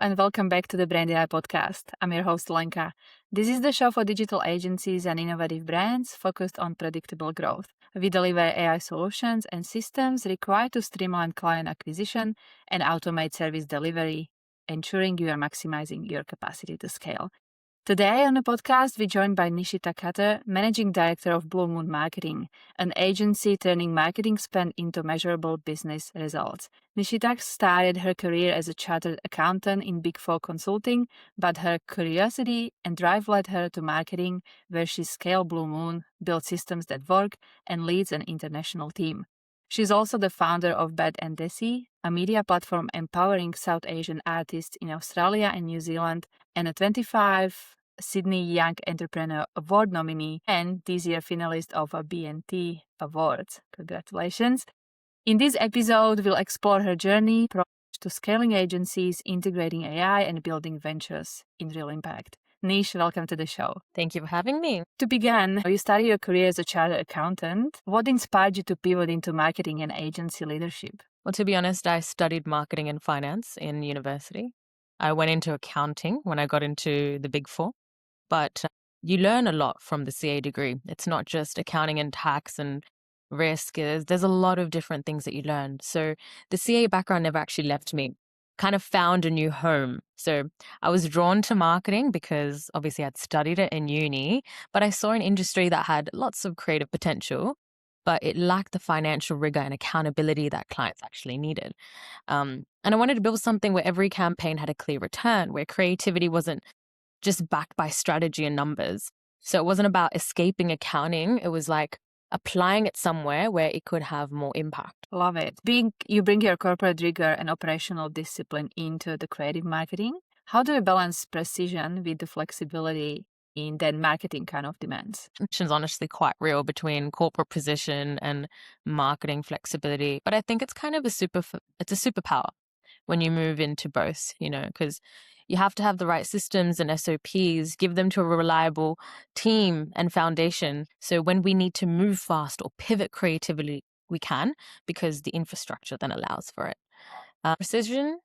and welcome back to the BraindAI Podcast. I'm your host, Lenka. This is the show for digital agencies and innovative brands focused on predictable growth. We deliver AI solutions and systems required to streamline client acquisition and automate service delivery, ensuring you are maximizing your capacity to scale. Today on the podcast, we're joined by Nishita Khatter, Managing Director of Blue Moon Marketing, an agency turning marketing spend into measurable business results. Nishita started her career as a chartered accountant in Big Four consulting, but her curiosity and drive led her to marketing, where she scaled Blue Moon, built systems that work, and leads an international team. She's also the founder of Bad And Desi, a media platform empowering South Asian artists in Australia and New Zealand, and a 25 Sydney Young Entrepreneur Award nominee and this year finalist of a B&T Awards. Congratulations. In this episode, we'll explore her journey to scaling agencies, integrating AI, and building ventures in real impact. Nish, welcome to the show. Thank you for having me. To begin, you started your career as a chartered accountant. What inspired you to pivot into marketing and agency leadership? Well, to be honest, I studied marketing and finance in university. I went into accounting when I got into the Big Four, but you learn a lot from the CA degree. It's not just accounting and tax and risk. There's a lot of different things that you learn. So the CA background never actually left me. Kind of found a new home. So I was drawn to marketing because obviously I'd studied it in uni, but I saw an industry that had lots of creative potential, but it lacked the financial rigor and accountability that clients actually needed. And I wanted to build something where every campaign had a clear return, where creativity wasn't just backed by strategy and numbers. So it wasn't about escaping accounting. It was like applying it somewhere where it could have more impact. Love it. You bring your corporate rigor and operational discipline into the creative marketing. How do you balance precision with the flexibility in that marketing kind of demands? Tension's honestly quite real between corporate precision and marketing flexibility. But I think it's kind of it's a superpower when you move into both, because you have to have the right systems and SOPs, give them to a reliable team and foundation. So when we need to move fast or pivot creatively, we can, because the infrastructure then allows for it. Precision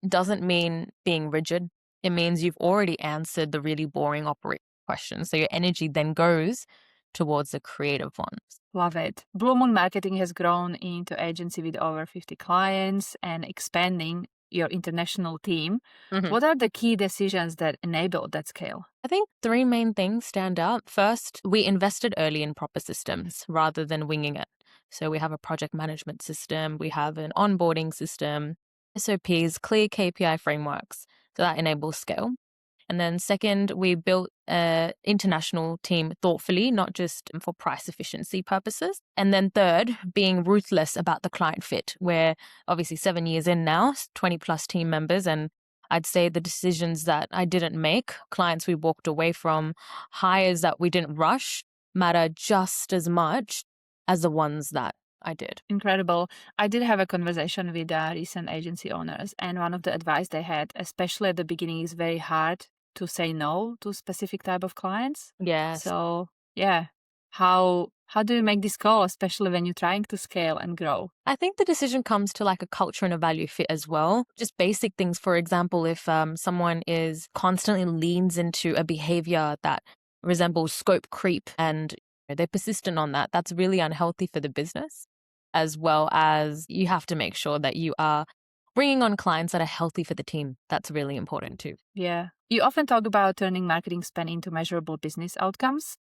doesn't mean being rigid. It means you've already answered the really boring operating questions. So your energy then goes towards the creative ones. Love it. Blue Moon Marketing has grown into agency with over 50 clients and expanding your international team. Mm-hmm. What are the key decisions that enable that scale? I think three main things stand out. First, we invested early in proper systems rather than winging it. So we have a project management system, we have an onboarding system, SOPs, clear KPI frameworks. So that enables scale. And then second, we built an international team thoughtfully, not just for price efficiency purposes. And then third, being ruthless about the client fit, where obviously 7 years in now, 20 plus team members. And I'd say the decisions that I didn't make, clients we walked away from, hires that we didn't rush, matter just as much as the ones that I did. Incredible. I did have a conversation with recent agency owners, and one of the advice they had, especially at the beginning, is very hard to say no to specific type of clients. Yes. So yeah, how do you make this call, especially when you're trying to scale and grow? I think the decision comes to like a culture and a value fit as well. Just basic things. For example, if someone is constantly leans into a behavior that resembles scope creep and they're persistent on that, that's really unhealthy for the business, as well as you have to make sure that you are bringing on clients that are healthy for the team. That's really important too. Yeah. You often talk about turning marketing spend into measurable business outcomes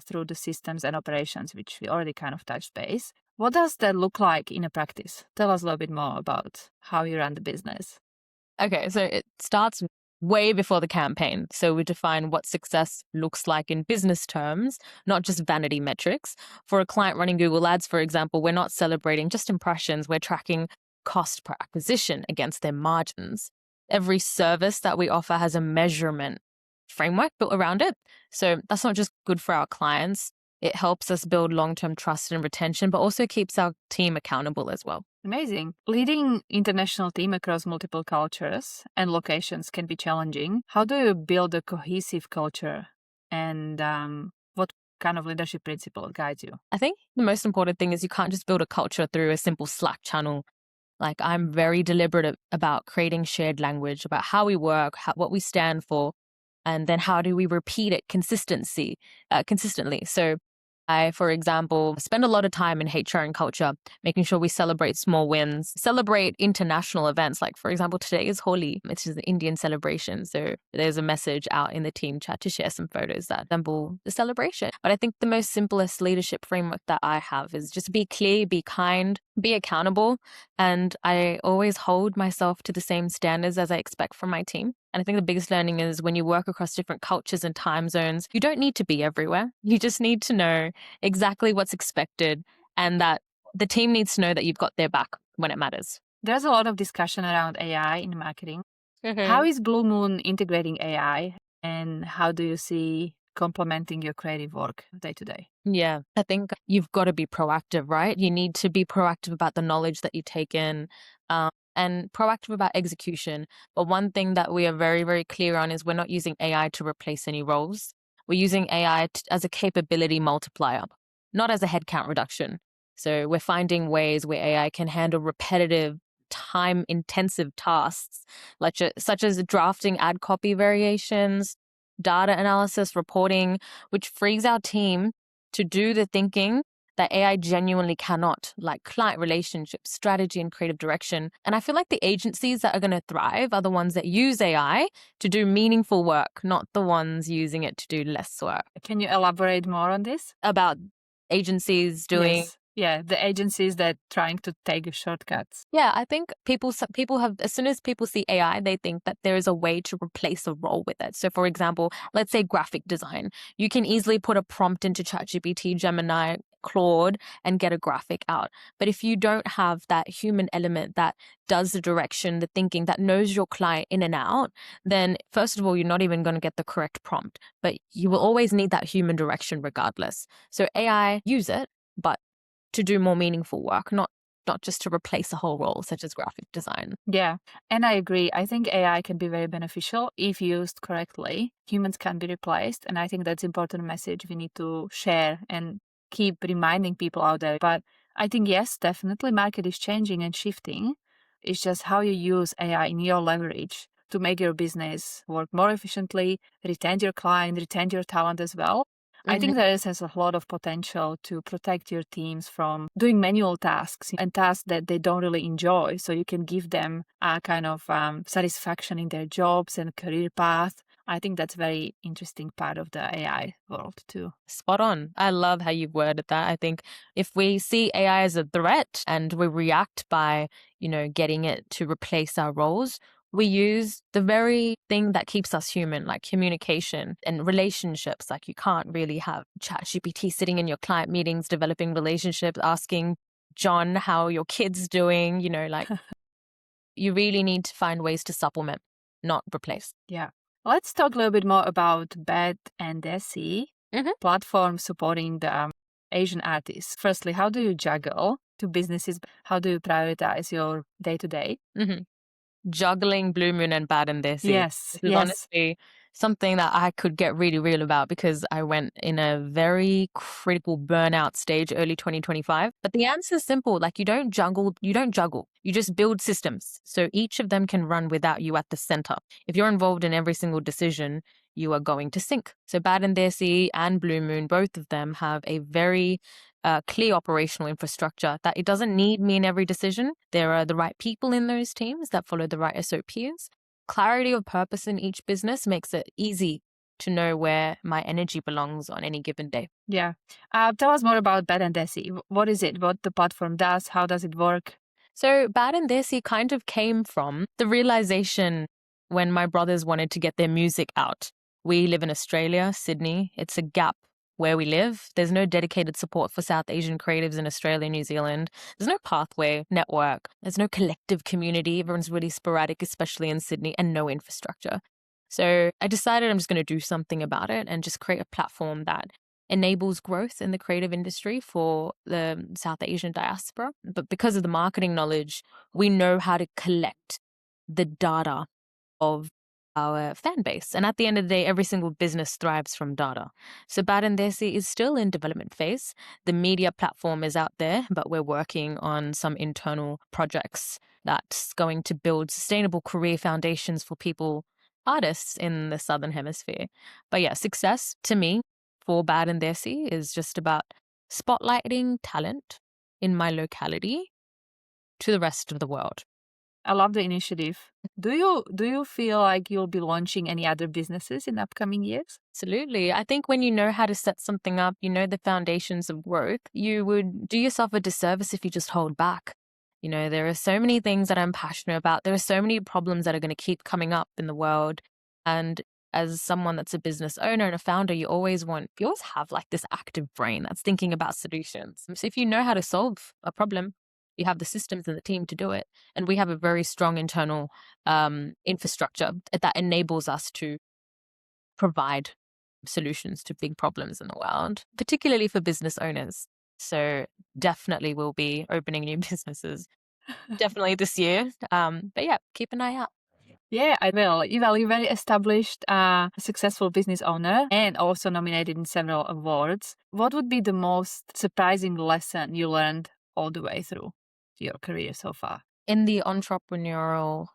through the systems and operations, which we already kind of touched base. What does that look like in a practice? Tell us a little bit more about how you run the business. Okay, so it starts way before the campaign. So we define what success looks like in business terms, not just vanity metrics. For a client running Google Ads, for example, we're not celebrating just impressions. We're tracking cost per acquisition against their margins. Every service that we offer has a measurement framework built around it. So that's not just good for our clients. It helps us build long-term trust and retention, but also keeps our team accountable as well. Amazing. Leading international team across multiple cultures and locations can be challenging. How do you build a cohesive culture, and what kind of leadership principle guides you? I think the most important thing is you can't just build a culture through a simple Slack channel Like, I'm very deliberate about creating shared language about how we work, what we stand for, and then how do we repeat it consistently. So I, for example, spend a lot of time in HR and culture, making sure we celebrate small wins, celebrate international events. Like, for example, today is Holi, which is an Indian celebration. So there's a message out in the team chat to share some photos that resemble the celebration. But I think the most simplest leadership framework that I have is just be clear, be kind, be accountable. And I always hold myself to the same standards as I expect from my team. And I think the biggest learning is when you work across different cultures and time zones, you don't need to be everywhere. You just need to know exactly what's expected, and that the team needs to know that you've got their back when it matters. There's a lot of discussion around AI in marketing. How is Blue Moon integrating AI, and how do you see complementing your creative work day to day? Yeah, I think you've got to be proactive, right? You need to be proactive about the knowledge that you take in, and proactive about execution. But one thing that we are very, very clear on is we're not using AI to replace any roles. We're using AI as a capability multiplier, not as a headcount reduction. So we're finding ways where AI can handle repetitive, time-intensive tasks, such as drafting ad copy variations, data analysis, reporting, which frees our team to do the thinking that AI genuinely cannot, like client relationships, strategy, and creative direction. And I feel like the agencies that are going to thrive are the ones that use AI to do meaningful work, not the ones using it to do less work. Can you elaborate more on this? About agencies doing... Yes. Yeah, the agencies that trying to take shortcuts. Yeah, I think people have, as soon as people see AI, they think that there is a way to replace a role with it. So for example, let's say graphic design. You can easily put a prompt into ChatGPT, Gemini, Claude, and get a graphic out. But if you don't have that human element that does the direction, the thinking, that knows your client in and out, then first of all, you're not even going to get the correct prompt. But you will always need that human direction regardless. So AI, use it, but to do more meaningful work, not just to replace a whole role, such as graphic design. Yeah, and I agree. I think AI can be very beneficial if used correctly. Humans can be replaced, and I think that's an important message we need to share and keep reminding people out there. But I think, yes, definitely market is changing and shifting. It's just how you use AI in your leverage to make your business work more efficiently, retain your client, retain your talent as well. I think there is a lot of potential to protect your teams from doing manual tasks and tasks that they don't really enjoy. So you can give them a kind of satisfaction in their jobs and career path. I think that's a very interesting part of the AI world too. Spot on. I love how you've worded that. I think if we see AI as a threat and we react by, getting it to replace our roles, we use the very thing that keeps us human, like communication and relationships. Like, you can't really have ChatGPT sitting in your client meetings, developing relationships, asking John how your kid's doing, like you really need to find ways to supplement, not replace. Yeah. Let's talk a little bit more about Bad And Desi, platform supporting the Asian artists. Firstly, how do you juggle two businesses? How do you prioritize your day-to-day? Juggling Blue Moon and Bad And Desi. Yes, This is honestly something that I could get really real about, because I went in a very critical burnout stage early 2025. But the answer is simple. Like, you don't juggle. You just build systems so each of them can run without you at the center. If you're involved in every single decision, you are going to sink. So Bad And Desi and Blue Moon, both of them have a very clear operational infrastructure that it doesn't need me in every decision. There are the right people in those teams that follow the right SOPs. Clarity of purpose in each business makes it easy to know where my energy belongs on any given day. Yeah. Tell us more about Bad And Desi. What is it? What the platform does? How does it work? So Bad And Desi kind of came from the realization when my brothers wanted to get their music out. We live in Australia, Sydney. It's a gap where we live. There's no dedicated support for South Asian creatives in Australia, New Zealand. There's no pathway network. There's no collective community. Everyone's really sporadic, especially in Sydney, and no infrastructure. So I decided I'm just going to do something about it and just create a platform that enables growth in the creative industry for the South Asian diaspora. But because of the marketing knowledge, we know how to collect the data of our fan base. And at the end of the day, every single business thrives from data. So Bad and Desi is still in development phase. The media platform is out there, but we're working on some internal projects that's going to build sustainable career foundations for people, artists in the Southern Hemisphere. But yeah, success to me for Bad and Desi is just about spotlighting talent in my locality to the rest of the world. I love the initiative. Do you feel like you'll be launching any other businesses in upcoming years? Absolutely. I think when you know how to set something up, you know the foundations of growth, you would do yourself a disservice if you just hold back. You know, there are so many things that I'm passionate about. There are so many problems that are going to keep coming up in the world. And as someone that's a business owner and a founder, you always have like this active brain that's thinking about solutions. So if you know how to solve a problem, you have the systems and the team to do it. And we have a very strong internal infrastructure that enables us to provide solutions to big problems in the world, particularly for business owners. So definitely we'll be opening new businesses, definitely this year. But yeah, keep an eye out. Yeah, I will. Well, you're very established, successful business owner and also nominated in several awards. What would be the most surprising lesson you learned all the way through your career so far? In the entrepreneurial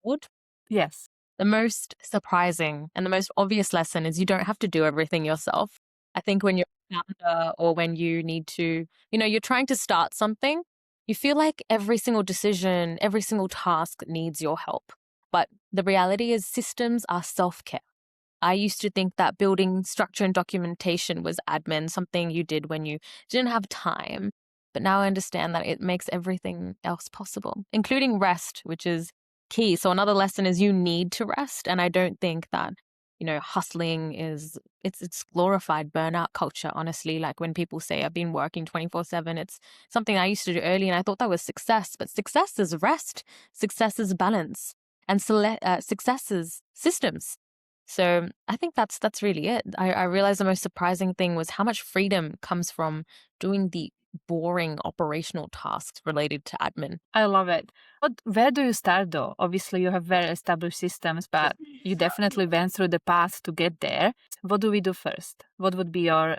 world, Yes. the most surprising and the most obvious lesson is you don't have to do everything yourself. I think when you're a founder or when you need to, you're trying to start something, you feel like every single decision, every single task needs your help. But the reality is systems are self-care. I used to think that building structure and documentation was admin, something you did when you didn't have time. But now I understand that it makes everything else possible, including rest, which is key. So another lesson is you need to rest. And I don't think that, hustling it's glorified burnout culture, honestly. Like when people say I've been working 24/7, it's something I used to do early and I thought that was success. But success is rest, success is balance, and success is systems. So I think that's really it. I realized the most surprising thing was how much freedom comes from doing the boring operational tasks related to admin. I love it. But where do you start though? Obviously, you have very established systems, but you definitely went through the path to get there. What do we do first? What would be your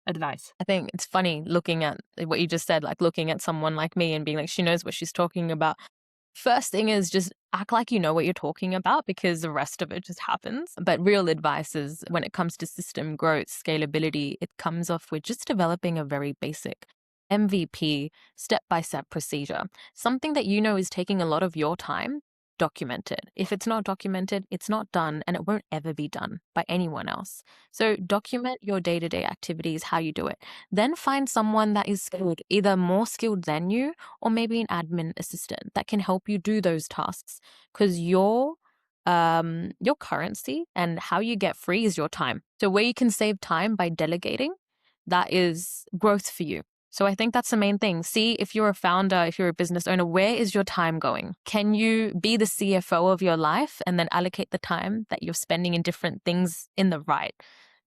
advice? I think it's funny looking at what you just said, like looking at someone like me and being like, she knows what she's talking about. First thing is just act like you know what you're talking about because the rest of it just happens. But real advice is when it comes to system growth, scalability, it comes off with just developing a very basic MVP, step-by-step procedure. Something that you know is taking a lot of your time, document it. If it's not documented, it's not done and it won't ever be done by anyone else. So document your day-to-day activities, how you do it. Then find someone that is skilled, either more skilled than you or maybe an admin assistant that can help you do those tasks because your currency and how you get free is your time. So where you can save time by delegating, that is growth for you. So I think that's the main thing. See, if you're a founder, if you're a business owner, where is your time going? Can you be the CFO of your life and then allocate the time that you're spending in different things in the right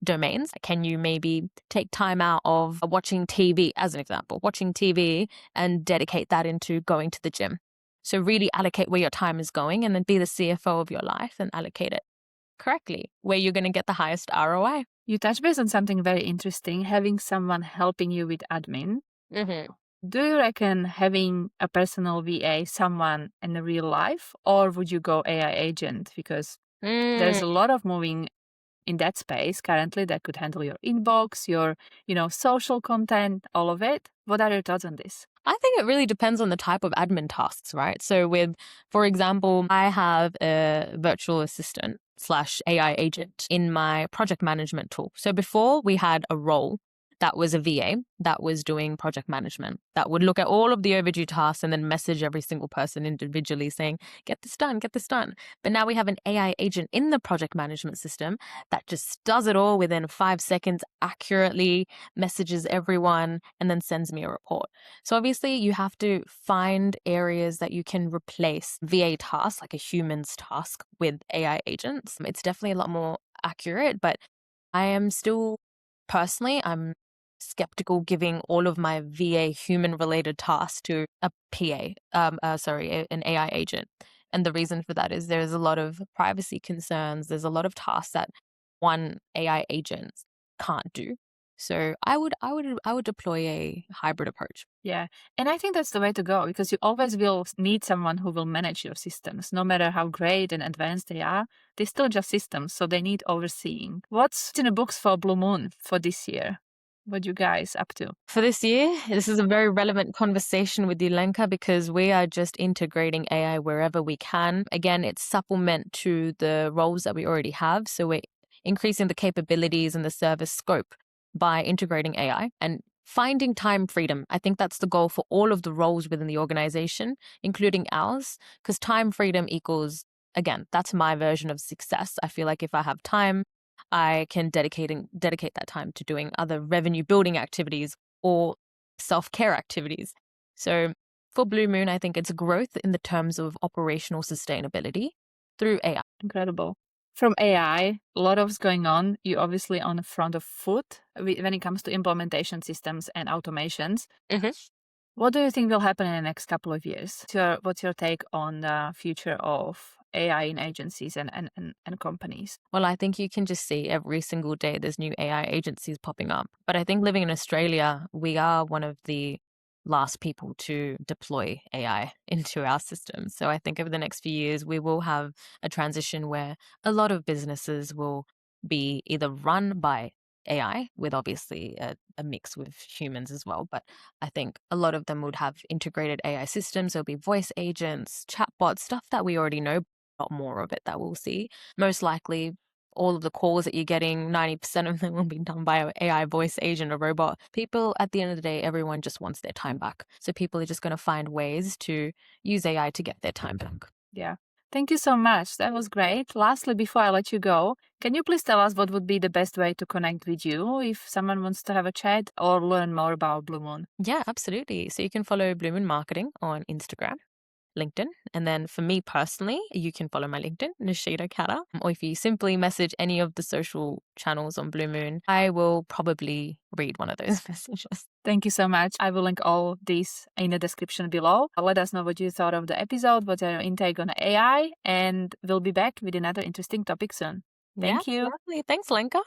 domains? Can you maybe take time out of watching TV, as an example, watching TV and dedicate that into going to the gym? So really allocate where your time is going and then be the CFO of your life and allocate it correctly, where you're going to get the highest ROI. You touched base on something very interesting, having someone helping you with admin. Mm-hmm. Do you reckon having a personal VA, someone in the real life, or would you go AI agent? Because there's a lot of moving in that space currently that could handle your inbox, your, social content, all of it. What are your thoughts on this? I think it really depends on the type of admin tasks, right? So for example, I have a virtual assistant / AI agent in my project management tool. So before we had a role that was a VA that was doing project management, that would look at all of the overdue tasks and then message every single person individually saying, get this done, get this done. But now we have an AI agent in the project management system that just does it all within 5 seconds, accurately messages everyone, and then sends me a report. So obviously you have to find areas that you can replace VA tasks, like a human's task, with AI agents. It's definitely a lot more accurate, but I am still, personally, I'm skeptical giving all of my VA human related tasks to a PA, an AI agent. And the reason for that is there's a lot of privacy concerns. There's a lot of tasks that one AI agent can't do. So I would deploy a hybrid approach. Yeah. And I think that's the way to go, because you always will need someone who will manage your systems. No matter how great and advanced they are, they're still just systems, so they need overseeing. What's in the books for Blue Moon for this year? What you guys up to? For this year, this is a very relevant conversation with you, Lenka, because we are just integrating AI wherever we can. Again, it's supplement to the roles that we already have. So we're increasing the capabilities and the service scope by integrating AI and finding time freedom. I think that's the goal for all of the roles within the organization, including ours, because time freedom equals, again, that's my version of success. I feel like if I have time, I can dedicate that time to doing other revenue building activities or self-care activities. So for Blue Moon, I think it's growth in the terms of operational sustainability through AI. Incredible. From AI, a lot of going on. You're obviously on the front of foot when it comes to implementation systems and automations. What do you think will happen in the next couple of years? What's your take on the future of AI in agencies and companies? Well, I think you can just see every single day there's new AI agencies popping up. But I think living in Australia, we are one of the last people to deploy AI into our systems. So I think over the next few years, we will have a transition where a lot of businesses will be either run by AI, with obviously a mix with humans as well. But I think a lot of them would have integrated AI systems. There'll be voice agents, chatbots, stuff that we already know, a lot more of it that we'll see. Most likely, all of the calls that you're getting, 90% of them will be done by an AI voice agent or robot. People, at the end of the day, everyone just wants their time back. So people are just going to find ways to use AI to get their time back. Yeah. Thank you so much. That was great. Lastly, before I let you go, can you please tell us what would be the best way to connect with you if someone wants to have a chat or learn more about Blue Moon? Yeah, absolutely. So you can follow Blue Moon Marketing on Instagram, LinkedIn. And then for me personally, you can follow my LinkedIn, Nishita Khatter. Or if you simply message any of the social channels on Blue Moon, I will probably read one of those messages. Thank you so much. I will link all these in the description below. Let us know what you thought of the episode, what's your intake on AI, and we'll be back with another interesting topic soon. Thank you. Lovely. Thanks, Lenka.